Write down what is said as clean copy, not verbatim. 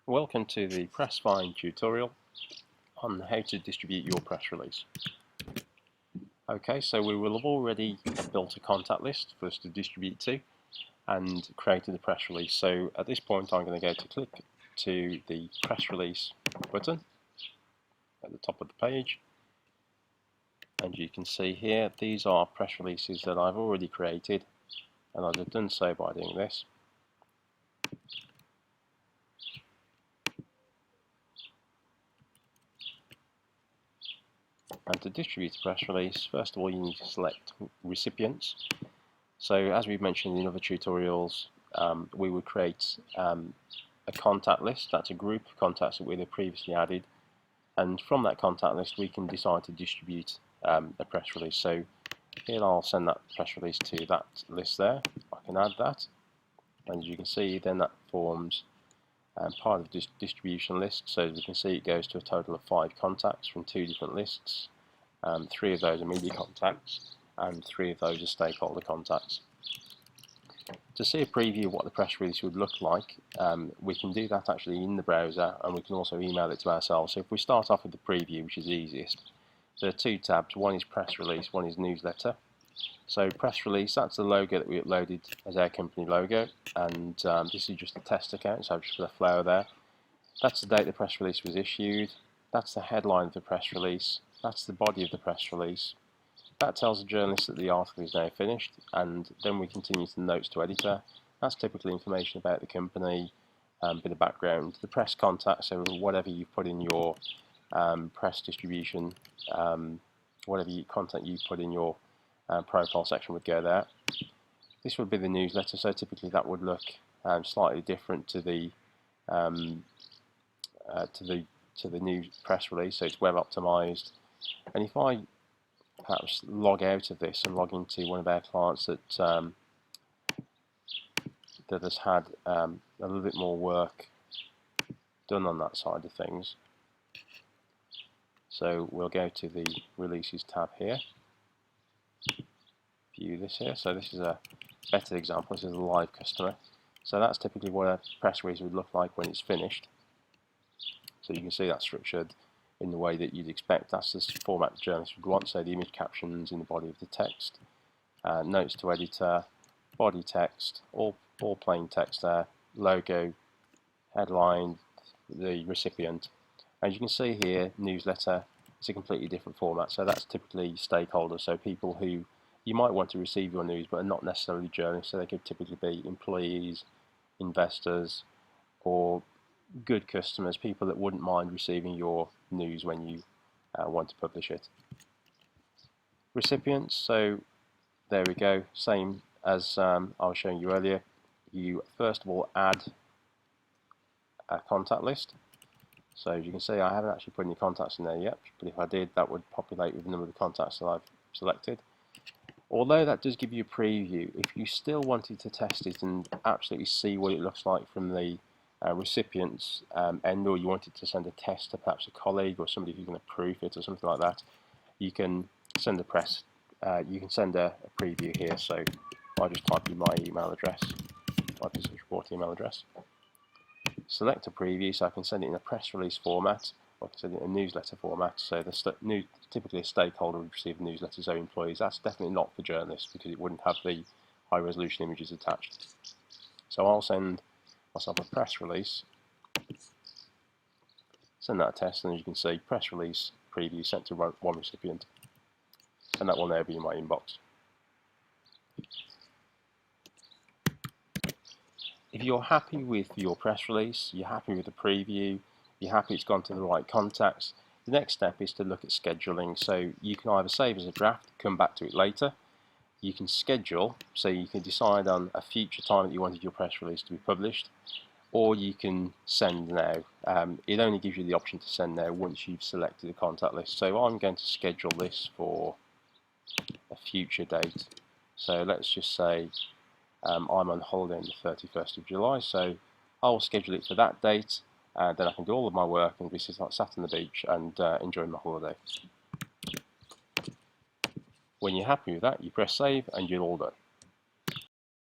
Welcome to the pressvine tutorial on how to distribute your press release. Okay, so we will have already built a contact list for us to distribute to and created the press release. So at this point I'm going to go to click to the press release button at the top of the page, and you can see here these are press releases that I've already created, and I've done so by doing this. And to distribute a press release, first of all you need to select recipients. So as we've mentioned in other tutorials, we would create a contact list. That's a group of contacts that we had previously added, and from that contact list we can decide to distribute a press release. So here I'll send that press release to that list there. I can add that, and as you can see then that forms part of the distribution list. So as you can see it goes to a total of 5 contacts from 2 different lists. 3 of those are media contacts and 3 of those are stakeholder contacts. To see a preview of what the press release would look like, we can do that actually in the browser, and we can also email it to ourselves. So if we start off with the preview, which is easiest, there are 2 tabs. One is press release, one is newsletter. So press release, that's the logo that we uploaded as our company logo, and this is just a test account, so I've just put a flower there. That's the date the press release was issued, that's the headline of the press release, that's the body of the press release. That tells the journalist that the article is now finished, and then we continue to the notes to editor. That's typically information about the company, a bit of background, the press contact, so whatever you put in your press distribution, whatever content you put in your profile section would go there. This would be the newsletter, so typically that would look slightly different to the new press release, so it's web optimized. And if I perhaps log out of this and log into one of our clients that that has had a little bit more work done on that side of things, so we'll go to the releases tab here, view this here. So this is a better example. This is a live customer, so that's typically what a press release would look like when it's finished. So you can see that's structured in the way that you'd expect. That's the format the journalist would want, so the image captions in the body of the text, notes to editor, body text, all plain text there, logo, headline, the recipient. As you can see here, newsletter is a completely different format, so that's typically stakeholders, so people who you might want to receive your news but are not necessarily journalists, so they could typically be employees, investors, or good customers, people that wouldn't mind receiving your news when you want to publish it. Recipients, so there we go, same as I was showing you earlier. You first of all add a contact list. So as you can see, I haven't actually put any contacts in there yet, but if I did, that would populate with the number of contacts that I've selected. Although that does give you a preview, if you still wanted to test it and absolutely see what it looks like from the recipient's end, or you wanted to send a test to perhaps a colleague or somebody who's going to proof it or something like that, you can send a preview here. So I just type in my email address, my business report email address, select a preview, so I can send it in a press release format, or I can send it in a newsletter format. So typically a stakeholder would receive a newsletter, so employees. That's definitely not for journalists because it wouldn't have the high resolution images attached. So I'll send myself a press release, send that a test, and as you can see, press release preview sent to one recipient, and that will now be in my inbox. If you're happy with your press release, you're happy with the preview, you're happy it's gone to the right contacts, the next step is to look at scheduling. So you can either save as a draft, come back to it later. You can schedule, so you can decide on a future time that you wanted your press release to be published, or you can send now. It only gives you the option to send now once you've selected a contact list. So I'm going to schedule this for a future date. So let's just say I'm on holiday on the 31st of July, so I'll schedule it for that date, and then I can do all of my work and be sat on the beach and enjoy my holiday. When you're happy with that, you press save and you're all done.